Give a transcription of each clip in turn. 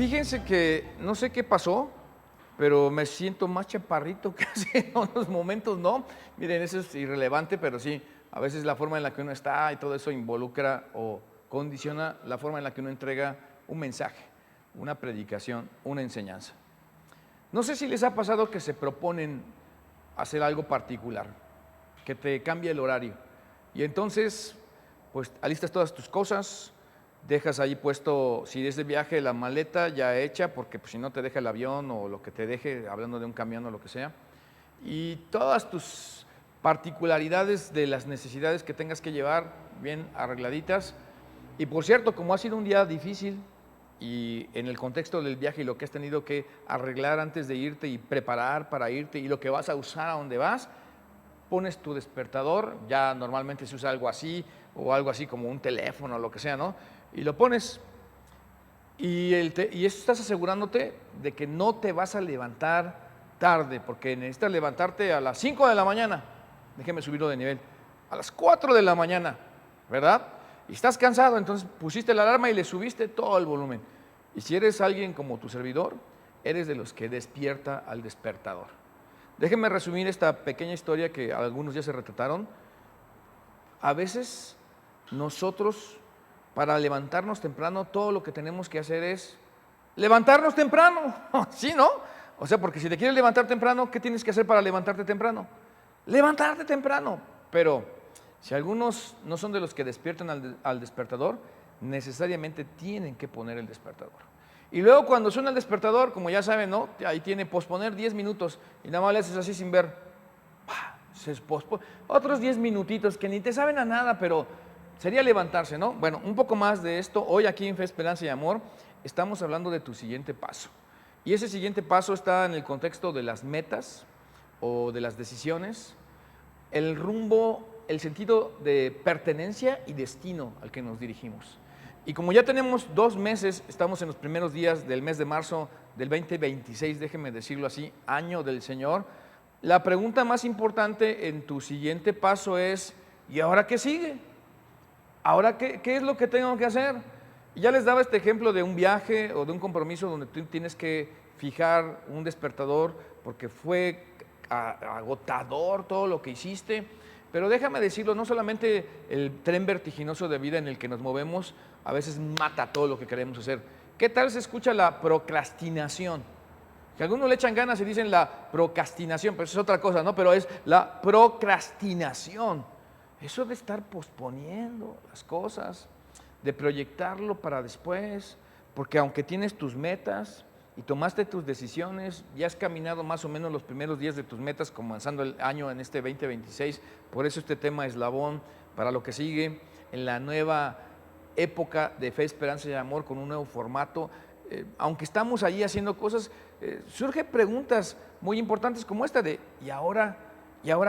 Fíjense que no sé qué pasó, pero me siento más chaparrito que hace en unos momentos, ¿no? Miren, eso es irrelevante, pero sí, a veces la forma en la que uno está y todo eso involucra o condiciona la forma en la que uno entrega un mensaje, una predicación, una enseñanza. No sé si les ha pasado que se proponen hacer algo particular, que te cambie el horario. Y entonces, pues alistas todas tus cosas, dejas ahí puesto, si es de viaje, la maleta ya hecha, porque pues, si no te deja el avión o lo que te deje, hablando de un camión o lo que sea, y todas tus particularidades de las necesidades que tengas que llevar bien arregladitas. Y por cierto, como ha sido un día difícil y en el contexto del viaje y lo que has tenido que arreglar antes de irte y preparar para irte y lo que vas a usar a donde vas, pones tu despertador, ya normalmente se usa algo así o algo así como un teléfono o lo que sea, ¿no? Y lo pones y eso estás asegurándote de que no te vas a levantar tarde, porque necesitas levantarte a las 5 de la mañana, déjeme subirlo de nivel, a las 4 de la mañana, ¿verdad? Y estás cansado, entonces pusiste la alarma y le subiste todo el volumen. Y si eres alguien como tu servidor, eres de los que despierta al despertador. Déjenme resumir esta pequeña historia que algunos ya se retrataron. A veces nosotros, para levantarnos temprano, todo lo que tenemos que hacer es levantarnos temprano, ¿sí, no? O sea, porque si te quieres levantar temprano, ¿qué tienes que hacer para levantarte temprano? Levantarte temprano. Pero si algunos no son de los que despiertan al despertador, necesariamente tienen que poner el despertador. Y luego cuando suena el despertador, como ya saben, ¿no? Ahí tiene posponer 10 minutos y nada más le haces así sin ver. Se pospone. Otros 10 minutitos que ni te saben a nada, pero sería levantarse, ¿no? Bueno, un poco más de esto. Hoy aquí en Fe, Esperanza y Amor estamos hablando de tu siguiente paso. Y ese siguiente paso está en el contexto de las metas o de las decisiones, el rumbo, el sentido de pertenencia y destino al que nos dirigimos. Y como ya tenemos 2 meses, estamos en los primeros días del mes de marzo del 2026, déjenme decirlo así, año del Señor, la pregunta más importante en tu siguiente paso es, ¿y ahora qué sigue? ¿Ahora qué es lo que tengo que hacer? Y ya les daba este ejemplo de un viaje o de un compromiso donde tú tienes que fijar un despertador porque fue agotador todo lo que hiciste. Pero déjame decirlo, no solamente el tren vertiginoso de vida en el que nos movemos a veces mata todo lo que queremos hacer. ¿Qué tal se escucha la procrastinación? Que algunos le echan ganas y dicen la procrastinación, pero eso es otra cosa, ¿no? Pero es la procrastinación. Eso de estar posponiendo las cosas, de proyectarlo para después, porque aunque tienes tus metas y tomaste tus decisiones, ya has caminado más o menos los primeros días de tus metas, comenzando el año en este 2026, por eso este tema eslabón para lo que sigue en la nueva época de Fe, Esperanza y Amor con un nuevo formato. Aunque estamos ahí haciendo cosas, surgen preguntas muy importantes como esta de ¿y ahora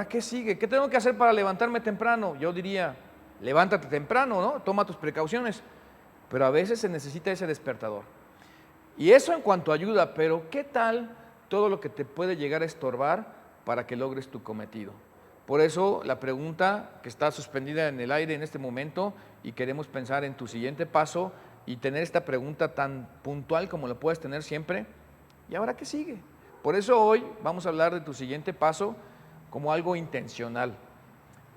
qué sigue? ¿Qué tengo que hacer para levantarme temprano? Yo diría, levántate temprano, ¿no? Toma tus precauciones, pero a veces se necesita ese despertador. Y eso en cuanto a ayuda, pero ¿qué tal todo lo que te puede llegar a estorbar para que logres tu cometido? Por eso la pregunta que está suspendida en el aire en este momento y queremos pensar en tu siguiente paso y tener esta pregunta tan puntual como la puedes tener siempre, ¿y ahora qué sigue? Por eso hoy vamos a hablar de tu siguiente paso como algo intencional,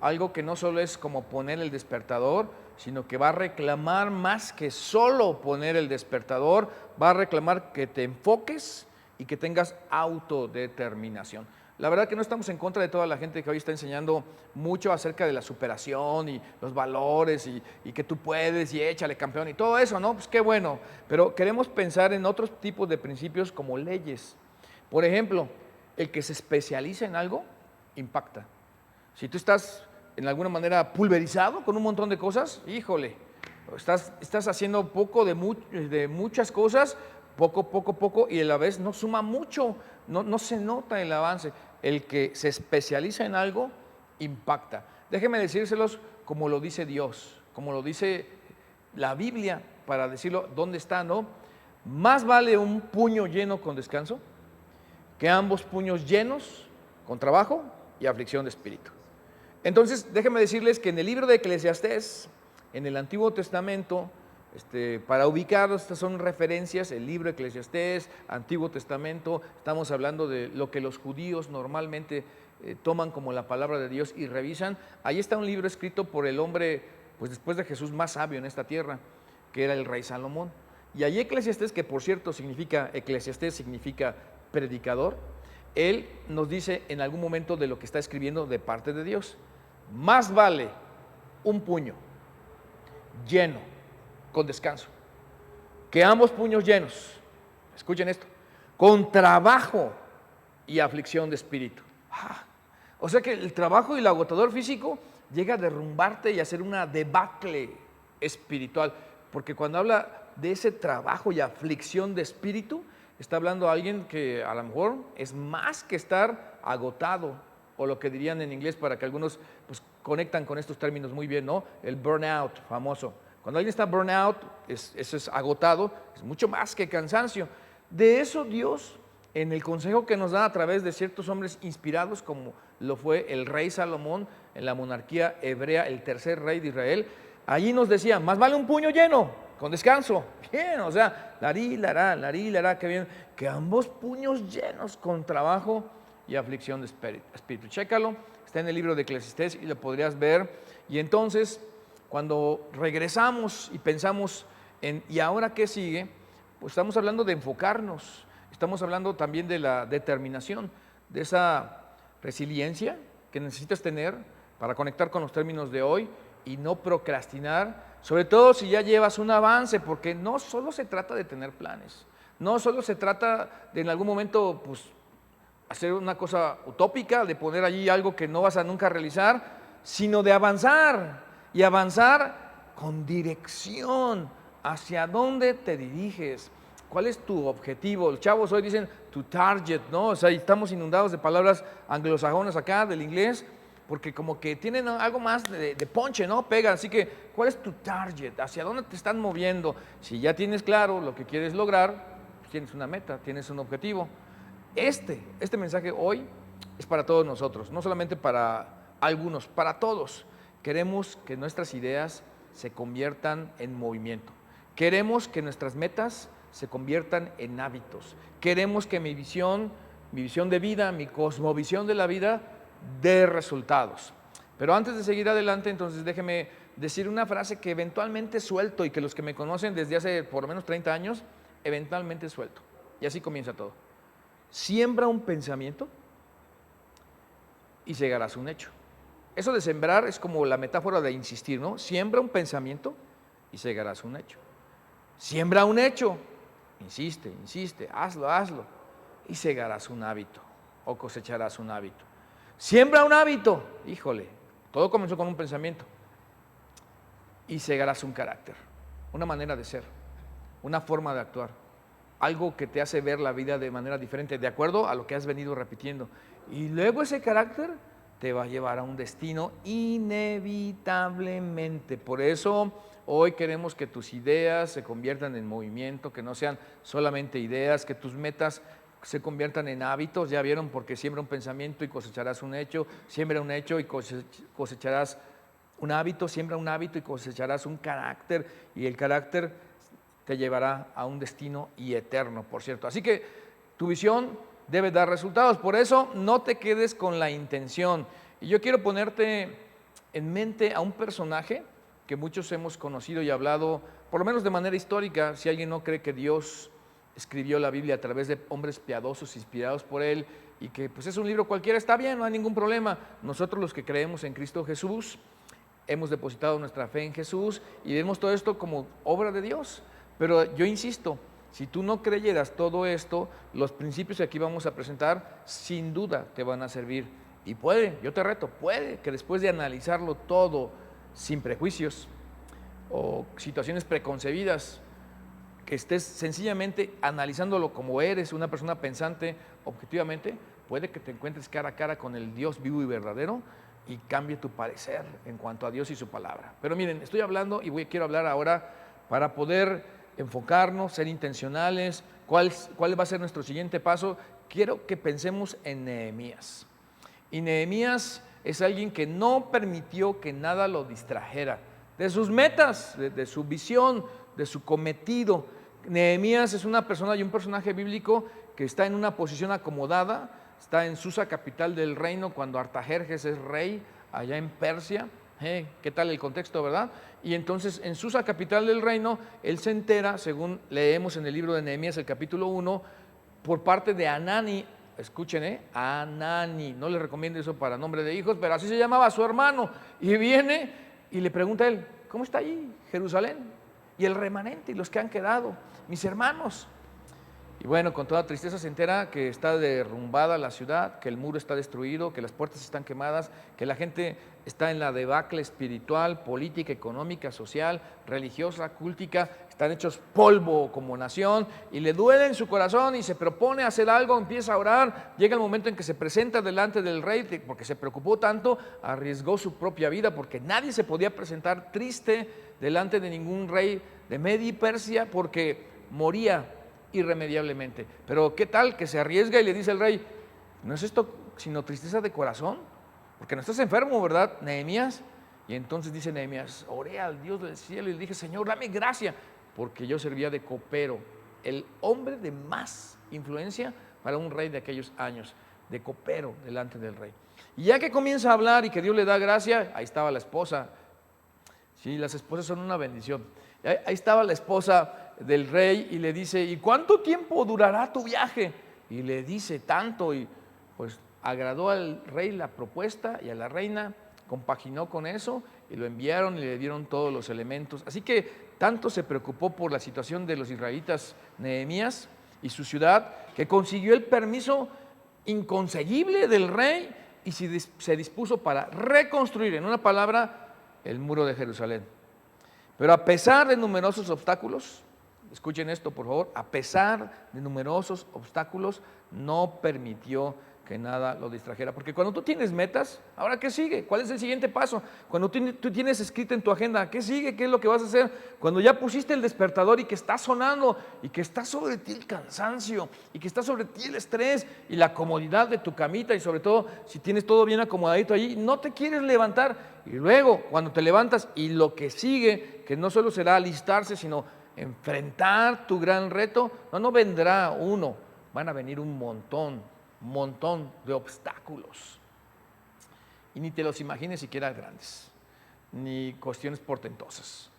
algo que no solo es como poner el despertador, sino que va a reclamar más que solo poner el despertador, va a reclamar que te enfoques y que tengas autodeterminación. La verdad que no estamos en contra de toda la gente que hoy está enseñando mucho acerca de la superación y los valores y que tú puedes y échale campeón y todo eso, ¿no? Pues qué bueno, pero queremos pensar en otros tipos de principios como leyes. Por ejemplo, el que se especializa en algo impacta. Si tú estás en alguna manera pulverizado con un montón de cosas, híjole, estás haciendo poco de muchas cosas, poco, y a la vez no suma mucho, no se nota el avance. El que se especializa en algo impacta. Déjenme decírselos como lo dice Dios, como lo dice la Biblia, para decirlo dónde está, ¿no? Más vale un puño lleno con descanso que ambos puños llenos con trabajo y aflicción de espíritu. Entonces, déjenme decirles que en el libro de Eclesiastés, en el Antiguo Testamento, Para ubicarlos, estas son referencias, el libro de Eclesiastés, Antiguo Testamento, estamos hablando de lo que los judíos normalmente toman como la palabra de Dios y revisan. Ahí está un libro escrito por el hombre, pues después de Jesús, más sabio en esta tierra, que era el rey Salomón. Y allí Eclesiastés, que por cierto Eclesiastés significa predicador, él nos dice en algún momento de lo que está escribiendo de parte de Dios: más vale un puño lleno con descanso que ambos puños llenos, escuchen esto, con trabajo y aflicción de espíritu. O sea que el trabajo y el agotador físico llega a derrumbarte y a hacer una debacle espiritual, porque cuando habla de ese trabajo y aflicción de espíritu, está hablando a alguien que a lo mejor es más que estar agotado, o lo que dirían en inglés, para que algunos pues conectan con estos términos muy bien, ¿no? El burnout famoso. Cuando alguien está burnout, eso es agotado, es mucho más que cansancio. De eso Dios, en el consejo que nos da a través de ciertos hombres inspirados, como lo fue el rey Salomón en la monarquía hebrea, el tercer rey de Israel, allí nos decía: más vale un puño lleno con descanso. Bien, o sea, larí, qué bien, que ambos puños llenos con trabajo y aflicción de espíritu. Chécalo, está en el libro de Eclesiastés y lo podrías ver. Y entonces, cuando regresamos y pensamos en ¿y ahora qué sigue?, pues estamos hablando de enfocarnos, estamos hablando también de la determinación, de esa resiliencia que necesitas tener para conectar con los términos de hoy y no procrastinar, sobre todo si ya llevas un avance, porque no solo se trata de tener planes, no solo se trata de en algún momento pues hacer una cosa utópica, de poner allí algo que no vas a nunca realizar, sino de avanzar, y avanzar con dirección. ¿Hacia dónde te diriges? ¿Cuál es tu objetivo? Los chavos hoy dicen tu target, ¿no? O sea, estamos inundados de palabras anglosajonas acá, del inglés, porque como que tienen algo más de ponche, ¿no? Pega, así que, ¿cuál es tu target? ¿Hacia dónde te están moviendo? Si ya tienes claro lo que quieres lograr, pues tienes una meta, tienes un objetivo. Este mensaje hoy es para todos nosotros, no solamente para algunos, para todos. Queremos que nuestras ideas se conviertan en movimiento. Queremos que nuestras metas se conviertan en hábitos. Queremos que mi visión de vida, mi cosmovisión de la vida, dé resultados. Pero antes de seguir adelante, entonces déjeme decir una frase que eventualmente suelto y que los que me conocen desde hace por lo menos 30 años, eventualmente suelto. Y así comienza todo. Siembra un pensamiento y segarás un hecho. Eso de sembrar es como la metáfora de insistir, ¿no? Siembra un pensamiento y segarás un hecho. Siembra un hecho, insiste, hazlo, y segarás un hábito o cosecharás un hábito. Siembra un hábito, híjole, todo comenzó con un pensamiento, y segarás un carácter, una manera de ser, una forma de actuar, algo que te hace ver la vida de manera diferente, de acuerdo a lo que has venido repitiendo. Y luego ese carácter te va a llevar a un destino inevitablemente. Por eso hoy queremos que tus ideas se conviertan en movimiento, que no sean solamente ideas, que tus metas se conviertan en hábitos. Ya vieron, porque siembra un pensamiento y cosecharás un hecho, siembra un hecho y cosecharás un hábito, siembra un hábito y cosecharás un carácter, y el carácter te llevará a un destino y eterno, por cierto. Así que tu visión debe dar resultados. Por eso no te quedes con la intención. Y yo quiero ponerte en mente a un personaje que muchos hemos conocido y hablado, por lo menos de manera histórica. Si alguien no cree que Dios escribió la Biblia a través de hombres piadosos inspirados por Él, y que pues es un libro cualquiera, está bien, no hay ningún problema. Nosotros, los que creemos en Cristo Jesús, hemos depositado nuestra fe en Jesús y vemos todo esto como obra de Dios. Pero yo insisto, si tú no creyeras todo esto, los principios que aquí vamos a presentar sin duda te van a servir. Y yo te reto, puede que después de analizarlo todo sin prejuicios o situaciones preconcebidas, que estés sencillamente analizándolo como eres, una persona pensante objetivamente, puede que te encuentres cara a cara con el Dios vivo y verdadero y cambie tu parecer en cuanto a Dios y su palabra. Pero miren, estoy hablando y quiero hablar ahora para poder enfocarnos, ser intencionales. ¿Cuál va a ser nuestro siguiente paso? Quiero que pensemos en Nehemías. Y Nehemías es alguien que no permitió que nada lo distrajera de sus metas, de su visión, de su cometido. Nehemías es una persona y un personaje bíblico que está en una posición acomodada, está en Susa, capital del reino, cuando Artajerjes es rey allá en Persia. ¿Qué tal el contexto, verdad? Y entonces en Susa, capital del reino, él se entera, según leemos en el libro de Nehemías, el capítulo 1, por parte de Hanani. Escuchen, Hanani, no le recomiendo eso para nombre de hijos, pero así se llamaba su hermano. Y viene y le pregunta a él, ¿cómo está allí Jerusalén? Y el remanente y los que han quedado, mis hermanos. Y bueno, con toda tristeza se entera que está derrumbada la ciudad, que el muro está destruido, que las puertas están quemadas, que la gente está en la debacle espiritual, política, económica, social, religiosa, cúltica, están hechos polvo como nación y le duele en su corazón y se propone hacer algo, empieza a orar. Llega el momento en que se presenta delante del rey, porque se preocupó tanto, arriesgó su propia vida, porque nadie se podía presentar triste delante de ningún rey de Media y Persia, porque moría irremediablemente. Pero ¿qué tal que se arriesga y le dice al rey, no es esto sino tristeza de corazón? Porque no estás enfermo, ¿verdad, Nehemías? Y entonces dice Nehemías, oré al Dios del cielo y le dije, Señor, dame gracia, porque yo servía de copero, el hombre de más influencia para un rey de aquellos años, de copero delante del rey. Y ya que comienza a hablar y que Dios le da gracia, ahí estaba la esposa. Sí, las esposas son una bendición. Ahí estaba la esposa del rey y le dice, ¿y cuánto tiempo durará tu viaje? Y le dice tanto, y pues agradó al rey la propuesta y a la reina compaginó con eso y lo enviaron y le dieron todos los elementos. Así que tanto se preocupó por la situación de los israelitas Nehemías y su ciudad, que consiguió el permiso inconseguible del rey y se dispuso para reconstruir, en una palabra, el muro de Jerusalén. Pero a pesar de numerosos obstáculos, escuchen esto por favor, a pesar de numerosos obstáculos, no permitió que nada lo distrajera. Porque cuando tú tienes metas, ¿ahora qué sigue? ¿Cuál es el siguiente paso? Cuando tú tienes escrito en tu agenda, ¿qué sigue? ¿Qué es lo que vas a hacer? Cuando ya pusiste el despertador y que está sonando y que está sobre ti el cansancio y que está sobre ti el estrés y la comodidad de tu camita y sobre todo si tienes todo bien acomodadito allí, no te quieres levantar. Y luego cuando te levantas y lo que sigue, que no solo será alistarse, sino enfrentar tu gran reto, no vendrá uno, van a venir un montón de obstáculos. Y ni te los imagines siquiera grandes, ni cuestiones portentosas.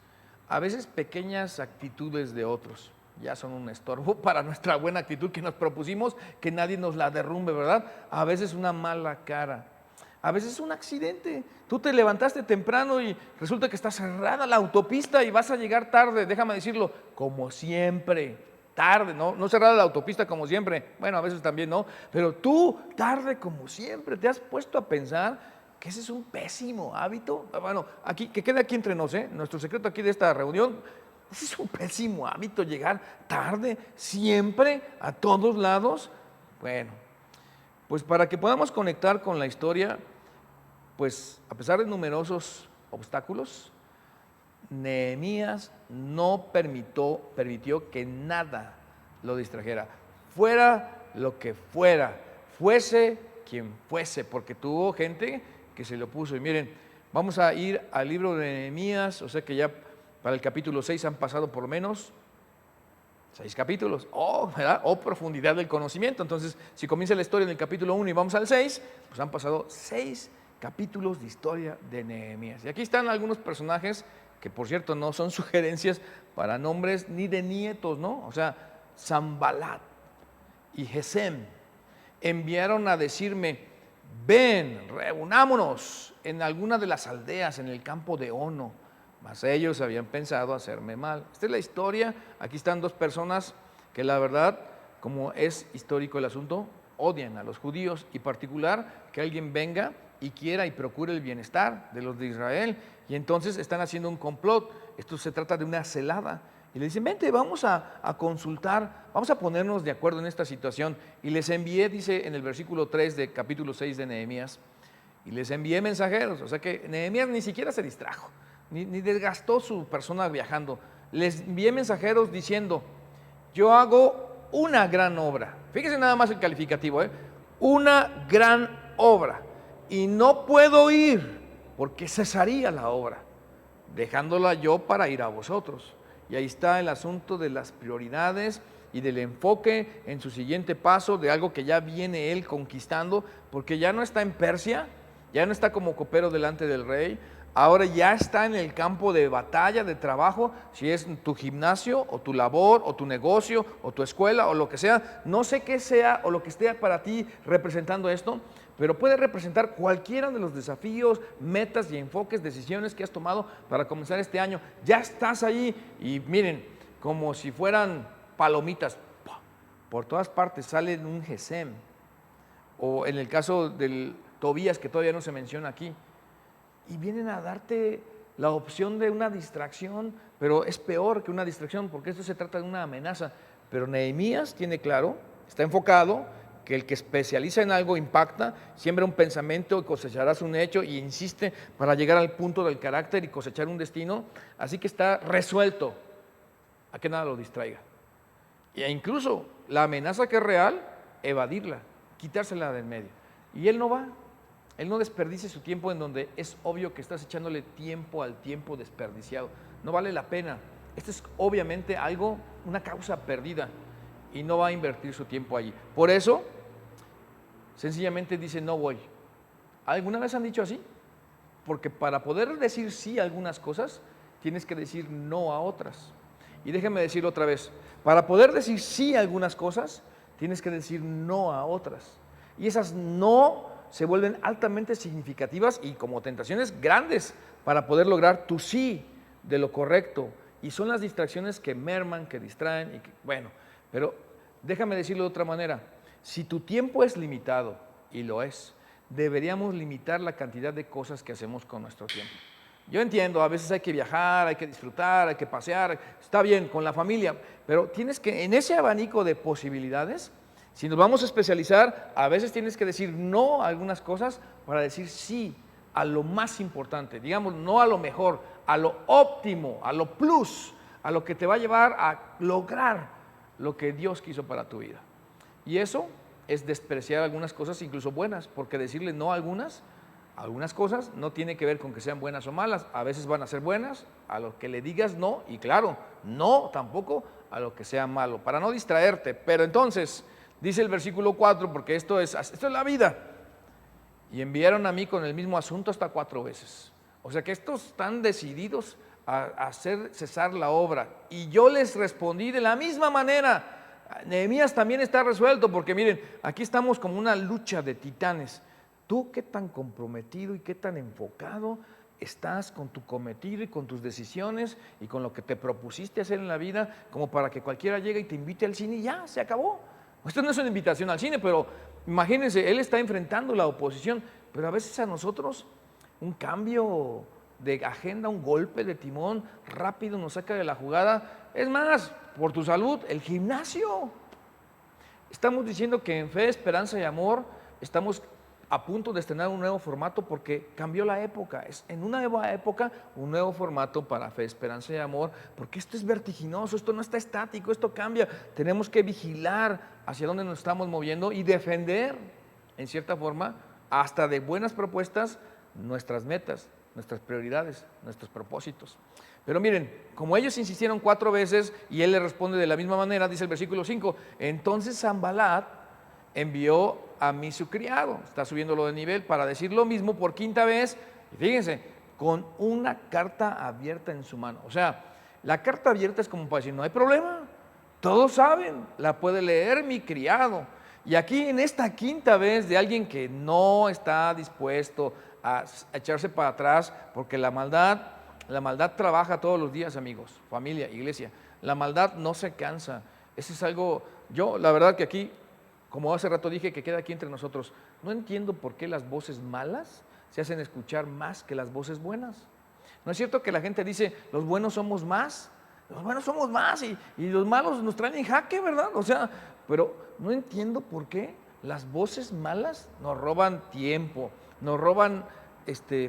A veces pequeñas actitudes de otros ya son un estorbo para nuestra buena actitud que nos propusimos, que nadie nos la derrumbe, ¿verdad? A veces una mala cara, a veces un accidente. Tú te levantaste temprano y resulta que está cerrada la autopista y vas a llegar tarde, déjame decirlo, como siempre. Tarde, no cerrada la autopista como siempre, bueno, a veces también no, pero tú tarde como siempre. ¿Te has puesto a pensar que ese es un pésimo hábito? Bueno, aquí, que quede aquí entre nos, nuestro secreto aquí de esta reunión, ese es un pésimo hábito, llegar tarde siempre a todos lados. Bueno, pues para que podamos conectar con la historia, pues a pesar de numerosos obstáculos, Nehemías no permitió que nada lo distrajera, fuera lo que fuera, fuese quien fuese, porque tuvo gente que se le opuso. Y miren, vamos a ir al libro de Nehemías, o sea que ya para el capítulo 6 han pasado por lo menos 6 capítulos, ¿verdad? Profundidad del conocimiento. Entonces, si comienza la historia en el capítulo 1 y vamos al 6, pues han pasado 6 capítulos de historia de Nehemías. Y aquí están algunos personajes que por cierto no son sugerencias para nombres ni de nietos, ¿no? O sea, Sanbalat y Gesem enviaron a decirme, ven, reunámonos en alguna de las aldeas en el campo de Ono, mas ellos habían pensado hacerme mal. Esta es la historia, aquí están dos personas que la verdad, como es histórico el asunto, odian a los judíos y particular que alguien venga y quiera y procure el bienestar de los de Israel. Y entonces están haciendo un complot. Esto se trata de una celada. Y le dicen, vente, vamos a consultar, vamos a ponernos de acuerdo en esta situación. Y les envié, dice en el versículo 3 de capítulo 6 de Nehemías, y les envié mensajeros. O sea que Nehemías ni siquiera se distrajo, ni desgastó su persona viajando. Les envié mensajeros diciendo, yo hago una gran obra. Fíjense nada más el calificativo, una gran obra. Y no puedo ir porque cesaría la obra. dejándola yo para ir a vosotros. Y ahí está el asunto de las prioridades y del enfoque en su siguiente paso, de algo que ya viene él conquistando, porque ya no está en Persia, ya no está como copero delante del rey, ahora ya está en el campo de batalla, de trabajo, si es tu gimnasio o tu labor o tu negocio o tu escuela o lo que sea, no sé qué sea o lo que esté para ti representando esto, pero puede representar cualquiera de los desafíos, metas y enfoques, decisiones que has tomado para comenzar este año. Ya estás ahí y miren, como si fueran palomitas, por todas partes sale un Gesem, o en el caso del Tobías, que todavía no se menciona aquí, y vienen a darte la opción de una distracción, pero es peor que una distracción, porque esto se trata de una amenaza. Pero Nehemías tiene claro, está enfocado, que el que especializa en algo impacta, siembra un pensamiento y cosecharás un hecho, y insiste para llegar al punto del carácter y cosechar un destino, así que está resuelto a que nada lo distraiga. E incluso la amenaza que es real, evadirla, quitársela del medio. Y él no va, él no desperdicie su tiempo en donde es obvio que estás echándole tiempo al tiempo desperdiciado. No vale la pena. Esto es obviamente algo, una causa perdida, y no va a invertir su tiempo allí. Por eso, sencillamente dice no voy. ¿Alguna vez han dicho así? Porque para poder decir sí a algunas cosas, tienes que decir no a otras. Y déjenme decirlo otra vez, para poder decir sí a algunas cosas, tienes que decir no a otras. Y esas no se vuelven altamente significativas y como tentaciones grandes para poder lograr tu sí de lo correcto. Y son las distracciones que merman, que distraen, y que, bueno, pero déjame decirlo de otra manera. Si tu tiempo es limitado, y lo es, deberíamos limitar la cantidad de cosas que hacemos con nuestro tiempo. Yo entiendo, a veces hay que viajar, hay que disfrutar, hay que pasear, está bien, con la familia, pero tienes que, en ese abanico de posibilidades, si nos vamos a especializar, a veces tienes que decir no a algunas cosas para decir sí a lo más importante, digamos, no a lo mejor, a lo óptimo, a lo plus, a lo que te va a llevar a lograr lo que Dios quiso para tu vida. Y eso es despreciar algunas cosas, incluso buenas, porque decirle no a algunas cosas no tiene que ver con que sean buenas o malas, a veces van a ser buenas, a lo que le digas no, y claro, no tampoco a lo que sea malo, para no distraerte. Pero entonces, dice el versículo 4, porque esto es la vida, y enviaron a mí con el mismo asunto hasta 4 veces. O sea que estos están decididos a hacer cesar la obra, y yo les respondí de la misma manera. Nehemías también está resuelto, porque miren, aquí estamos como una lucha de titanes. Tú qué tan comprometido y qué tan enfocado estás con tu cometido y con tus decisiones y con lo que te propusiste hacer en la vida, como para que cualquiera llegue y te invite al cine y ya, se acabó. Esto no es una invitación al cine, pero imagínense, él está enfrentando la oposición, pero a veces a nosotros un cambio de agenda, un golpe de timón rápido nos saca de la jugada. Es más, por tu salud, el gimnasio. Estamos diciendo que en Fe, Esperanza y Amor estamos a punto de estrenar un nuevo formato porque cambió la época. Es en una nueva época, un nuevo formato para Fe, Esperanza y Amor, porque esto es vertiginoso, esto no está estático, esto cambia. Tenemos que vigilar hacia dónde nos estamos moviendo y defender, en cierta forma, hasta de buenas propuestas, nuestras metas, nuestras prioridades, nuestros propósitos. Pero miren, como ellos insistieron 4 veces y él le responde de la misma manera, dice el versículo 5, entonces Sanbalat envió a mí su criado, está subiéndolo de nivel, para decir lo mismo por 5ª vez, y fíjense, con una carta abierta en su mano. O sea, la carta abierta es como para decir, no hay problema, todos saben, la puede leer mi criado. Y aquí en esta 5ª vez de alguien que no está dispuesto a echarse para atrás, porque la maldad trabaja todos los días, amigos, familia, iglesia. La maldad no se cansa. Eso es algo, yo la verdad que aquí, como hace rato dije, que queda aquí entre nosotros, no entiendo por qué las voces malas se hacen escuchar más que las voces buenas. ¿No es cierto que la gente dice, los buenos somos más? Los buenos somos más y los malos nos traen en jaque, ¿verdad? O sea, pero no entiendo por qué las voces malas nos roban tiempo, nos roban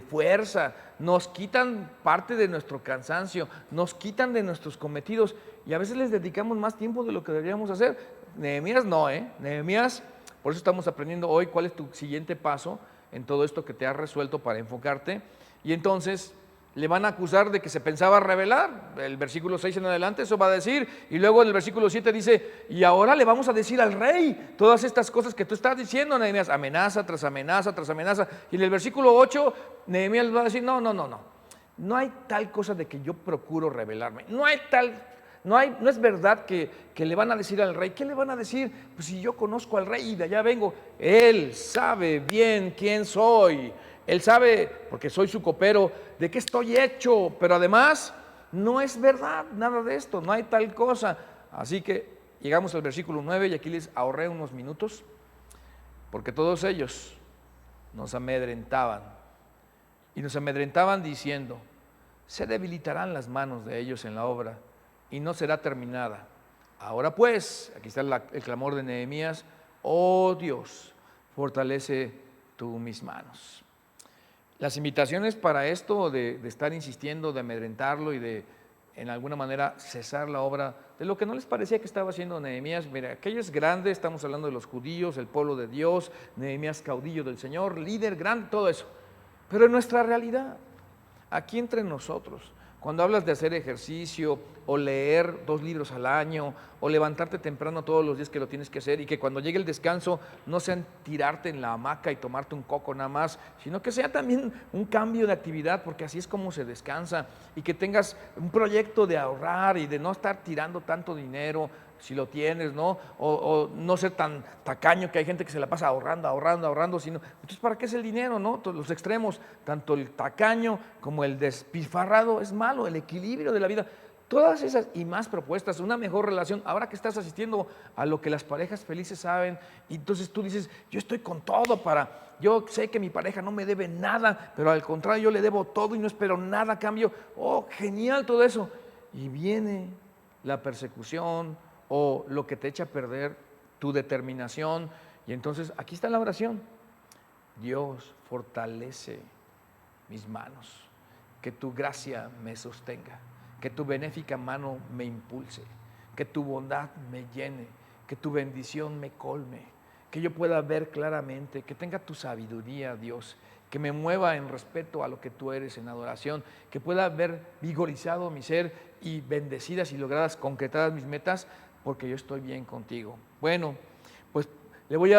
fuerza, nos quitan parte de nuestro cansancio, nos quitan de nuestros cometidos y a veces les dedicamos más tiempo de lo que deberíamos hacer. Nehemías no, Nehemías, por eso estamos aprendiendo hoy cuál es tu siguiente paso en todo esto que te has resuelto para enfocarte. Y entonces le van a acusar de que se pensaba rebelar. El versículo 6 en adelante eso va a decir, y luego en el versículo 7 dice, y ahora le vamos a decir al rey todas estas cosas que tú estás diciendo, Nehemías, amenaza tras amenaza tras amenaza. Y en el versículo 8, Nehemías va a decir, no hay tal cosa de que yo procuro rebelarme, no es verdad que le van a decir al rey. ¿Qué le van a decir? Pues si yo conozco al rey y de allá vengo, él sabe bien quién soy, él sabe, porque soy su copero, de qué estoy hecho, pero además no es verdad nada de esto, no hay tal cosa. Así que llegamos al versículo 9 y aquí les ahorré unos minutos, porque todos ellos nos amedrentaban, y nos amedrentaban diciendo, se debilitarán las manos de ellos en la obra y no será terminada. Ahora pues, aquí está el clamor de Nehemías, oh Dios, fortalece tú mis manos. Las invitaciones para esto de estar insistiendo, de amedrentarlo y de en alguna manera cesar la obra de lo que no les parecía que estaba haciendo Nehemías. Mira, aquello es grande, estamos hablando de los judíos, el pueblo de Dios, Nehemías caudillo del Señor, líder grande, todo eso. Pero en nuestra realidad, aquí entre nosotros, cuando hablas de hacer ejercicio o leer 2 libros al año o levantarte temprano todos los días que lo tienes que hacer y que cuando llegue el descanso no sean tirarte en la hamaca y tomarte un coco nada más, sino que sea también un cambio de actividad, porque así es como se descansa, y que tengas un proyecto de ahorrar y de no estar tirando tanto dinero si lo tienes, ¿no? O no ser tan tacaño, que hay gente que se la pasa ahorrando, sino, entonces ¿para qué es el dinero, no? Todos los extremos, tanto el tacaño como el despilfarrado es malo, el equilibrio de la vida. Todas esas y más propuestas, una mejor relación, ahora que estás asistiendo a lo que las parejas felices saben, y entonces tú dices, yo estoy con todo yo sé que mi pareja no me debe nada, pero al contrario yo le debo todo y no espero nada a cambio. Oh, genial todo eso. Y viene la persecución o lo que te echa a perder tu determinación, y entonces aquí está la oración. Dios, fortalece mis manos, que tu gracia me sostenga, que tu benéfica mano me impulse, que tu bondad me llene, que tu bendición me colme, que yo pueda ver claramente, que tenga tu sabiduría, Dios, que me mueva en respeto a lo que tú eres, en adoración, que pueda ver vigorizado mi ser y bendecidas y logradas, concretadas mis metas, porque yo estoy bien contigo. Bueno, pues les voy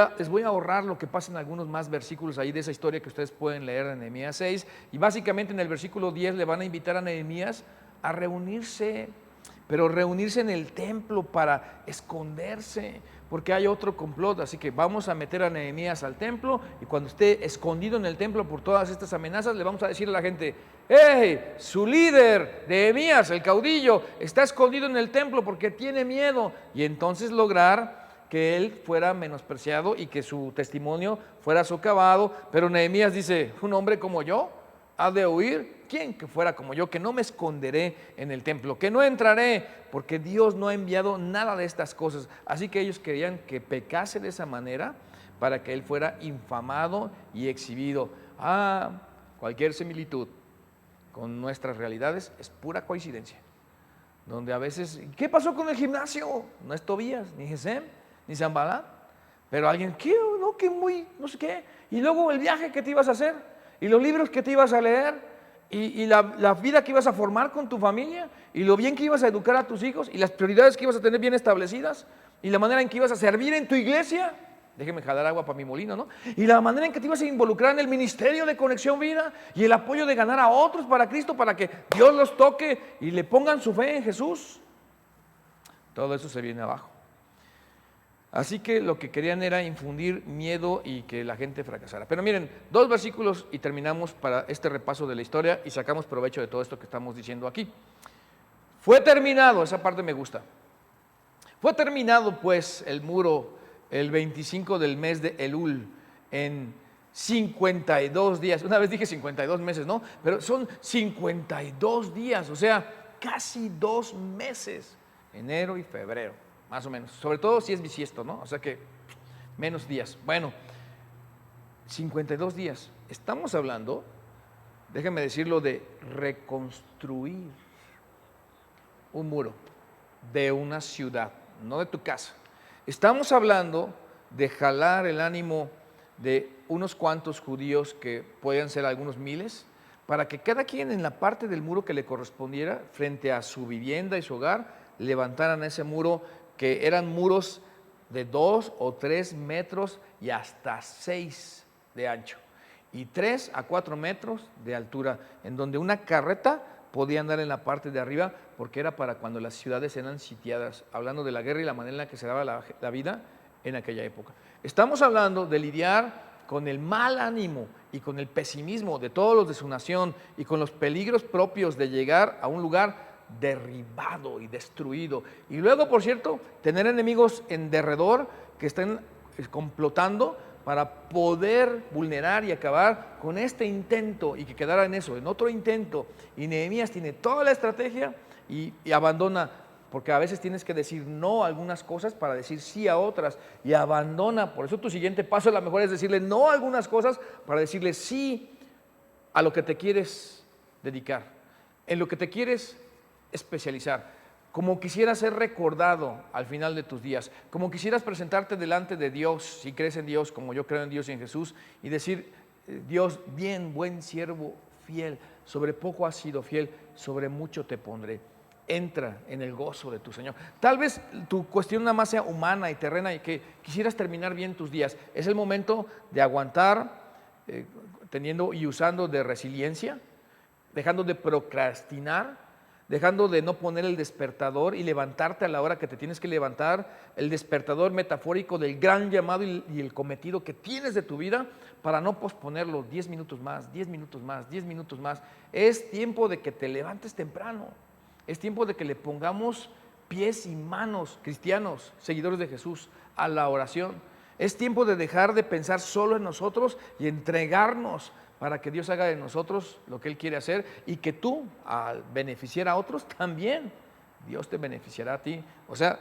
a ahorrar lo que pasa en algunos más versículos ahí de esa historia que ustedes pueden leer en Nehemías 6, y básicamente en el versículo 10 le van a invitar a Nehemías a reunirse, pero reunirse en el templo para esconderse, porque hay otro complot. Así que vamos a meter a Nehemías al templo, y cuando esté escondido en el templo por todas estas amenazas, le vamos a decir a la gente, ¡hey! Su líder, Nehemías, el caudillo, está escondido en el templo porque tiene miedo, y entonces lograr que él fuera menospreciado y que su testimonio fuera socavado. Pero Nehemías dice, un hombre como yo ha de huir. ¿Quién que fuera como yo? Que no me esconderé en el templo, que no entraré, porque Dios no ha enviado nada de estas cosas. Así que ellos querían que pecase de esa manera para que él fuera infamado y exhibido. Cualquier similitud con nuestras realidades es pura coincidencia, donde a veces, ¿qué pasó con el gimnasio? No es Tobías, ni Gesem, ni Zambalá, pero alguien, ¿qué? No, que muy, no sé qué. Y luego el viaje que te ibas a hacer, y los libros que te ibas a leer, y la vida que ibas a formar con tu familia, y lo bien que ibas a educar a tus hijos, y las prioridades que ibas a tener bien establecidas, y la manera en que ibas a servir en tu iglesia. Déjeme jalar agua para mi molino, ¿no? Y la manera en que te ibas a involucrar en el ministerio de Conexión Vida y el apoyo de ganar a otros para Cristo, para que Dios los toque y le pongan su fe en Jesús. Todo eso se viene abajo. Así que lo que querían era infundir miedo y que la gente fracasara. Pero miren, 2 versículos y terminamos para este repaso de la historia y sacamos provecho de todo esto que estamos diciendo aquí. Fue terminado, esa parte me gusta. Fue terminado pues el muro el 25 del mes de Elul en 52 días. Una vez dije 52 meses, ¿no? Pero son 52 días, o sea, casi 2 meses, enero y febrero, más o menos. Sobre todo si es bisiesto, ¿no? O sea que menos días. Bueno, 52 días. Estamos hablando, déjenme decirlo, de reconstruir un muro de una ciudad, no de tu casa. Estamos hablando de jalar el ánimo de unos cuantos judíos, que pueden ser algunos miles, para que cada quien en la parte del muro que le correspondiera, frente a su vivienda y su hogar, levantaran ese muro, que eran muros de 2 o 3 metros y hasta 6 de ancho, y 3 a 4 metros de altura, en donde una carreta podía andar en la parte de arriba, porque era para cuando las ciudades eran sitiadas, hablando de la guerra y la manera en la que se daba la vida en aquella época. Estamos hablando de lidiar con el mal ánimo y con el pesimismo de todos los de su nación y con los peligros propios de llegar a un lugar derribado y destruido. Y luego, por cierto, tener enemigos en derredor que estén complotando para poder vulnerar y acabar con este intento y que quedara en eso, en otro intento. Y Nehemías tiene toda la estrategia y abandona, porque a veces tienes que decir no a algunas cosas para decir sí a otras, y abandona. Por eso tu siguiente paso a lo mejor es decirle no a algunas cosas para decirle sí a lo que te quieres dedicar, en lo que te quieres especializar, como quisieras ser recordado al final de tus días, como quisieras presentarte delante de Dios, si crees en Dios, como yo creo en Dios y en Jesús, y decir: Dios, bien, buen siervo fiel, sobre poco has sido fiel, sobre mucho te pondré. Entra en el gozo de tu Señor. Tal vez tu cuestión nada más sea humana y terrena y que quisieras terminar bien tus días. Es el momento de aguantar, teniendo y usando de resiliencia, dejando de procrastinar, dejando de no poner el despertador y levantarte a la hora que te tienes que levantar, el despertador metafórico del gran llamado y el cometido que tienes de tu vida, para no posponerlo 10 minutos más, 10 minutos más, 10 minutos más. Es tiempo de que te levantes temprano. Es tiempo de que le pongamos pies y manos, cristianos, seguidores de Jesús, a la oración. Es tiempo de dejar de pensar solo en nosotros y entregarnos para que Dios haga de nosotros lo que Él quiere hacer, y que tú, al beneficiar a otros, también Dios te beneficiará a ti. O sea,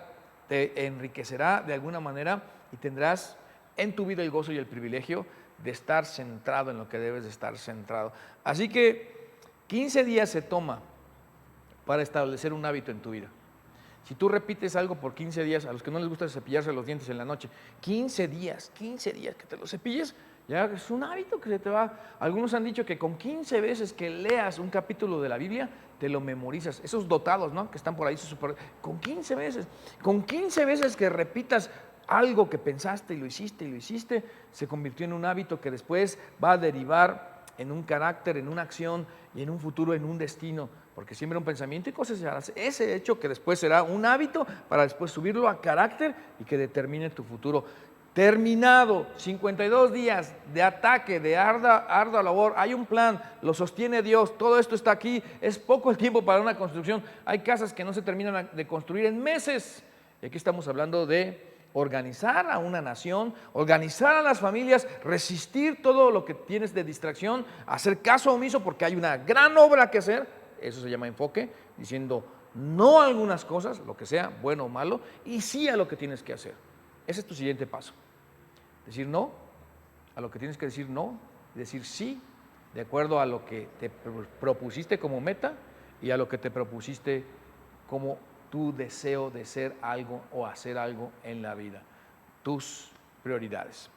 te enriquecerá de alguna manera y tendrás en tu vida el gozo y el privilegio de estar centrado en lo que debes de estar centrado. Así que 15 días se toma para establecer un hábito en tu vida. Si tú repites algo por 15 días, a los que no les gusta cepillarse los dientes en la noche, 15 días que te los cepilles, ya es un hábito que se te va. Algunos han dicho que con 15 veces que leas un capítulo de la Biblia, te lo memorizas. Esos dotados, ¿no?, que están por ahí, con 15 veces que repitas algo que pensaste y lo hiciste, se convirtió en un hábito que después va a derivar en un carácter, en una acción y en un futuro, en un destino, porque siembra un pensamiento y cosecharás ese hecho que después será un hábito para después subirlo a carácter y que determine tu futuro. Terminado, 52 días de ataque, de ardua labor, hay un plan, lo sostiene Dios, todo esto está aquí, es poco el tiempo para una construcción. Hay casas que no se terminan de construir en meses, y aquí estamos hablando de organizar a una nación, organizar a las familias, resistir todo lo que tienes de distracción, hacer caso omiso porque hay una gran obra que hacer. Eso se llama enfoque, diciendo no a algunas cosas, lo que sea, bueno o malo, y sí a lo que tienes que hacer. Ese es tu siguiente paso. Decir no a lo que tienes que decir no, decir sí de acuerdo a lo que te propusiste como meta y a lo que te propusiste como tu deseo de ser algo o hacer algo en la vida, tus prioridades.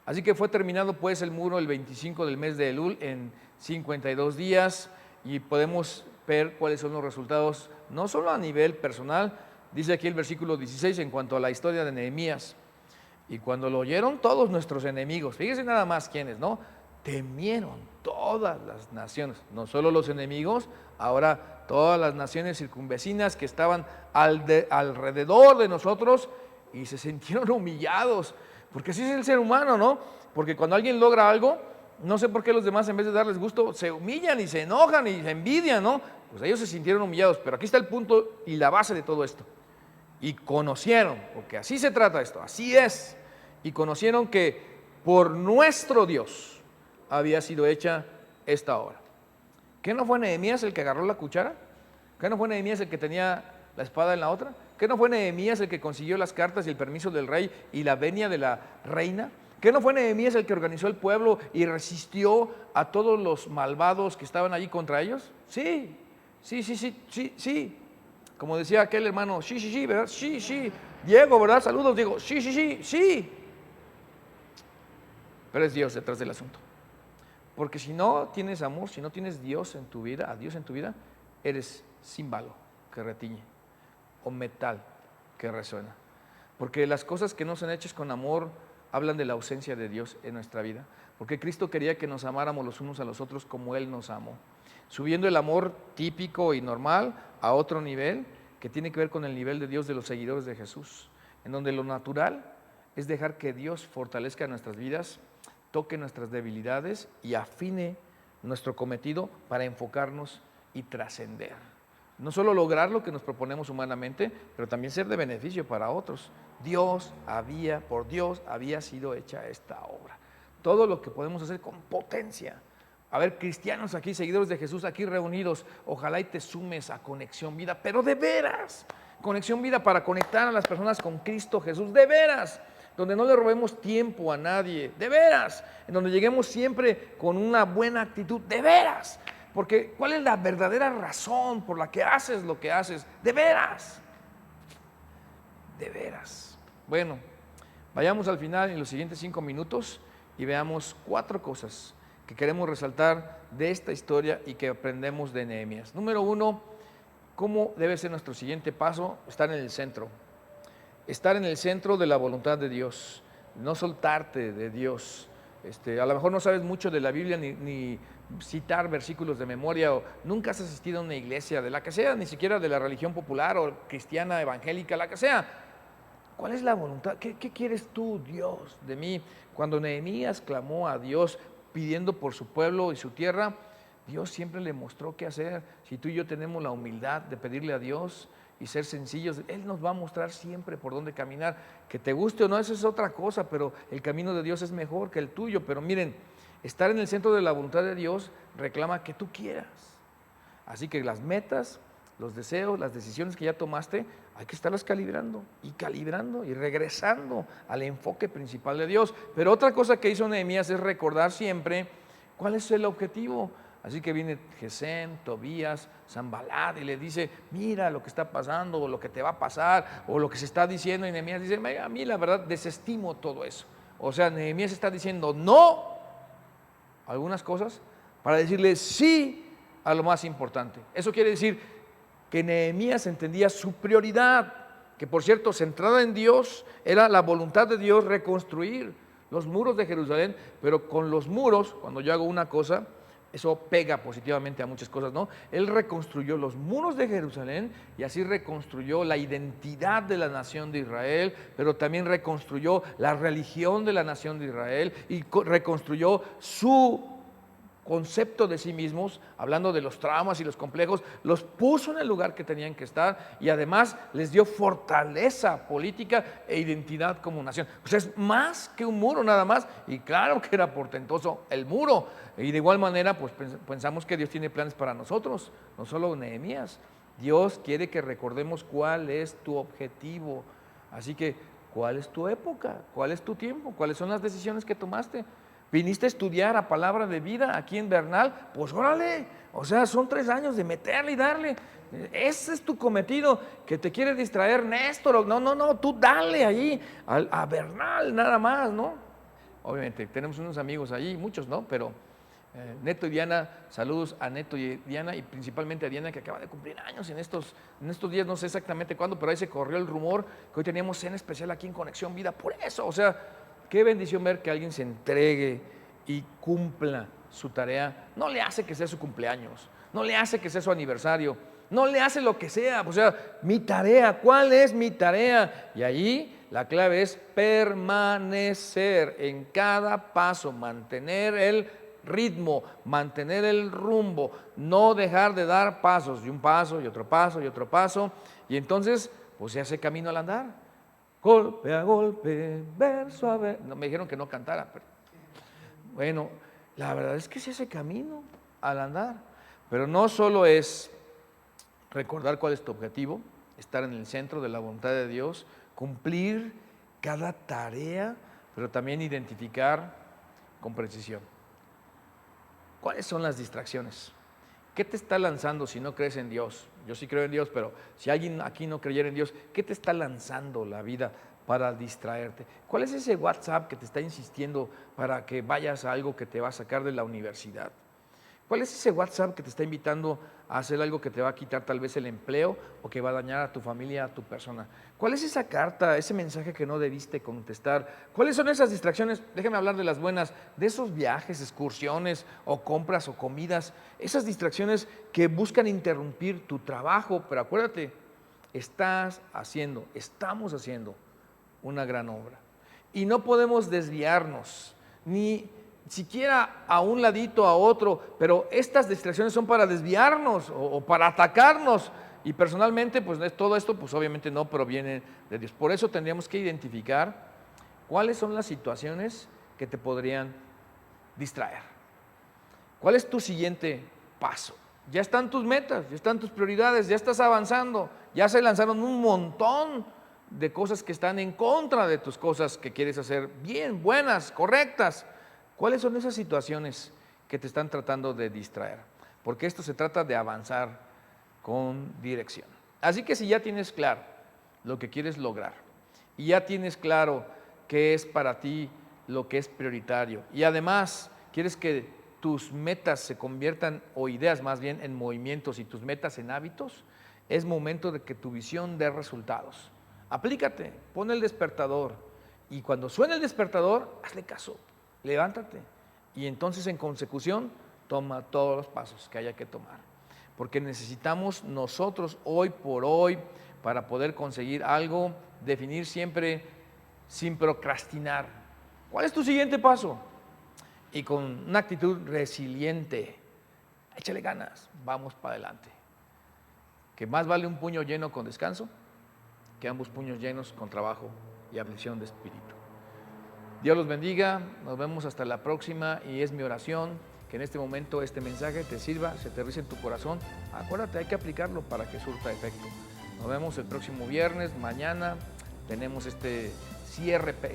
Así que fue terminado pues el muro el 25 del mes de Elul en 52 días, y podemos ver cuáles son los resultados, no solo a nivel personal. Dice aquí el versículo 16 en cuanto a la historia de Nehemías: y cuando lo oyeron todos nuestros enemigos, fíjense nada más quiénes, ¿no? Temieron todas las naciones, no solo los enemigos, ahora todas las naciones circunvecinas que estaban alrededor de nosotros, y se sintieron humillados, porque así es el ser humano, ¿no? Porque cuando alguien logra algo, no sé por qué los demás, en vez de darles gusto, se humillan y se enojan y se envidian, ¿no? Pues ellos se sintieron humillados, pero aquí está el punto y la base de todo esto. Y conocieron, porque así se trata esto, así es, y conocieron que por nuestro Dios había sido hecha esta obra. ¿Qué no fue Nehemías el que agarró la cuchara? ¿Qué no fue Nehemías el que tenía la espada en la otra? ¿Qué no fue Nehemías el que consiguió las cartas y el permiso del rey y la venia de la reina? ¿Qué no fue Nehemías el que organizó el pueblo y resistió a todos los malvados que estaban allí contra ellos? Sí. Como decía aquel hermano, sí, ¿verdad? Sí. Diego, ¿verdad? Saludos, Diego. Sí. Pero es Dios detrás del asunto. Porque si no tienes amor, si no tienes Dios en tu vida, a Dios en tu vida, eres címbalo que retiñe o metal que resuena. Porque las cosas que no son hechas con amor hablan de la ausencia de Dios en nuestra vida. Porque Cristo quería que nos amáramos los unos a los otros como Él nos amó. Subiendo el amor típico y normal a otro nivel que tiene que ver con el nivel de Dios de los seguidores de Jesús. En donde lo natural es dejar que Dios fortalezca nuestras vidas, toque nuestras debilidades y afine nuestro cometido para enfocarnos y trascender. No solo lograr lo que nos proponemos humanamente, pero también ser de beneficio para otros. Por Dios había sido hecha esta obra. Todo lo que podemos hacer con potencia. A ver, cristianos aquí, seguidores de Jesús, aquí reunidos, ojalá y te sumes a Conexión Vida, pero de veras, Conexión Vida para conectar a las personas con Cristo Jesús, de veras, donde no le robemos tiempo a nadie, de veras, en donde lleguemos siempre con una buena actitud, de veras. Porque ¿cuál es la verdadera razón por la que haces lo que haces? De veras. De veras. Bueno, vayamos al final en los siguientes 5 minutos y veamos 4 cosas que queremos resaltar de esta historia y que aprendemos de Nehemías. Número 1, ¿cómo debe ser nuestro siguiente paso? Estar en el centro. Estar en el centro de la voluntad de Dios. No soltarte de Dios. A lo mejor no sabes mucho de la Biblia ni citar versículos de memoria, o nunca has asistido a una iglesia, de la que sea, ni siquiera de la religión popular o cristiana, evangélica, la que sea. ¿Cuál es la voluntad? ¿Qué quieres tú, Dios, de mí? Cuando Nehemías clamó a Dios pidiendo por su pueblo y su tierra, Dios siempre le mostró qué hacer. Si tú y yo tenemos la humildad de pedirle a Dios y ser sencillos, Él nos va a mostrar siempre por dónde caminar. Que te guste o no, eso es otra cosa, pero el camino de Dios es mejor que el tuyo. Pero miren, estar en el centro de la voluntad de Dios reclama que tú quieras. Así que las metas, los deseos, las decisiones que ya tomaste, hay que estarlas calibrando y regresando al enfoque principal de Dios. Pero otra cosa que hizo Nehemías es recordar siempre cuál es el objetivo. Así que viene Gesem, Tobías, Sanballat y le dice, mira lo que está pasando, o lo que te va a pasar, o lo que se está diciendo. Y Nehemías dice, a mí la verdad desestimo todo eso. O sea, Nehemías está diciendo no a algunas cosas para decirle sí a lo más importante. Eso quiere decir que Nehemías entendía su prioridad, que por cierto, centrada en Dios, era la voluntad de Dios reconstruir los muros de Jerusalén, pero con los muros, cuando yo hago una cosa, eso pega positivamente a muchas cosas, ¿no? Él reconstruyó los muros de Jerusalén y así reconstruyó la identidad de la nación de Israel, pero también reconstruyó la religión de la nación de Israel y reconstruyó su concepto de sí mismos, hablando de los traumas y los complejos, los puso en el lugar que tenían que estar y además les dio fortaleza política e identidad como nación. O sea, es más que un muro nada más, y claro que era portentoso el muro. Y de igual manera, pues pensamos que Dios tiene planes para nosotros, no solo Nehemías. Dios quiere que recordemos cuál es tu objetivo. Así que, ¿cuál es tu época? ¿Cuál es tu tiempo? ¿Cuáles son las decisiones que tomaste? ¿Viniste a estudiar a Palabra de Vida aquí en Bernal? Pues órale, o sea, son 3 años de meterle y darle. Ese es tu cometido, que te quiere distraer Néstor. No, tú dale ahí a Bernal nada más, ¿no? Obviamente, tenemos unos amigos allí, muchos, ¿no? Pero Neto y Diana, saludos a Neto y Diana, y principalmente a Diana, que acaba de cumplir años en estos días, no sé exactamente cuándo, pero ahí se corrió el rumor que hoy teníamos cena especial aquí en Conexión Vida, por eso, o sea, qué bendición ver que alguien se entregue y cumpla su tarea. No le hace que sea su cumpleaños, no le hace que sea su aniversario, no le hace lo que sea. O sea, mi tarea, ¿cuál es mi tarea? Y ahí la clave es permanecer en cada paso, mantener el ritmo, mantener el rumbo, no dejar de dar pasos, y un paso, y otro paso, y otro paso. Y entonces, pues se hace camino al andar. Golpe a golpe, verso a verso. No, me dijeron que no cantara, pero bueno, la verdad es que se hace camino al andar. Pero no solo es recordar cuál es tu objetivo, estar en el centro de la voluntad de Dios, cumplir cada tarea, pero también identificar con precisión. ¿Cuáles son las distracciones? ¿Qué te está lanzando si no crees en Dios? Yo sí creo en Dios, pero si alguien aquí no creyera en Dios, ¿qué te está lanzando la vida para distraerte? ¿Cuál es ese WhatsApp que te está insistiendo para que vayas a algo que te va a sacar de la universidad? ¿Cuál es ese WhatsApp que te está invitando a hacer algo que te va a quitar tal vez el empleo o que va a dañar a tu familia, a tu persona? ¿Cuál es esa carta, ese mensaje que no debiste contestar? ¿Cuáles son esas distracciones? Déjame hablar de las buenas, de esos viajes, excursiones o compras o comidas, esas distracciones que buscan interrumpir tu trabajo, pero acuérdate, estamos haciendo una gran obra y no podemos desviarnos, ni siquiera a un ladito, a otro, pero estas distracciones son para desviarnos o para atacarnos. Y personalmente, pues todo esto, pues obviamente no proviene de Dios. Por eso tendríamos que identificar cuáles son las situaciones que te podrían distraer. ¿Cuál es tu siguiente paso? Ya están tus metas, ya están tus prioridades, ya estás avanzando, ya se lanzaron un montón de cosas que están en contra de tus cosas que quieres hacer bien, buenas, correctas. ¿Cuáles son esas situaciones que te están tratando de distraer? Porque esto se trata de avanzar con dirección. Así que si ya tienes claro lo que quieres lograr y ya tienes claro qué es para ti lo que es prioritario y además quieres que tus metas se conviertan, o ideas más bien, en movimientos y tus metas en hábitos, es momento de que tu visión dé resultados. Aplícate, pon el despertador y cuando suene el despertador, hazle caso. Levántate y entonces en consecución toma todos los pasos que haya que tomar, porque necesitamos nosotros hoy por hoy para poder conseguir algo, definir siempre sin procrastinar. ¿Cuál es tu siguiente paso? Y con una actitud resiliente, échale ganas, vamos para adelante. Que más vale un puño lleno con descanso que ambos puños llenos con trabajo y aflicción de espíritu. Dios los bendiga, nos vemos hasta la próxima y es mi oración que en este momento este mensaje te sirva, se te aterrice en tu corazón. Acuérdate, hay que aplicarlo para que surta efecto. Nos vemos el próximo viernes, mañana tenemos este cierre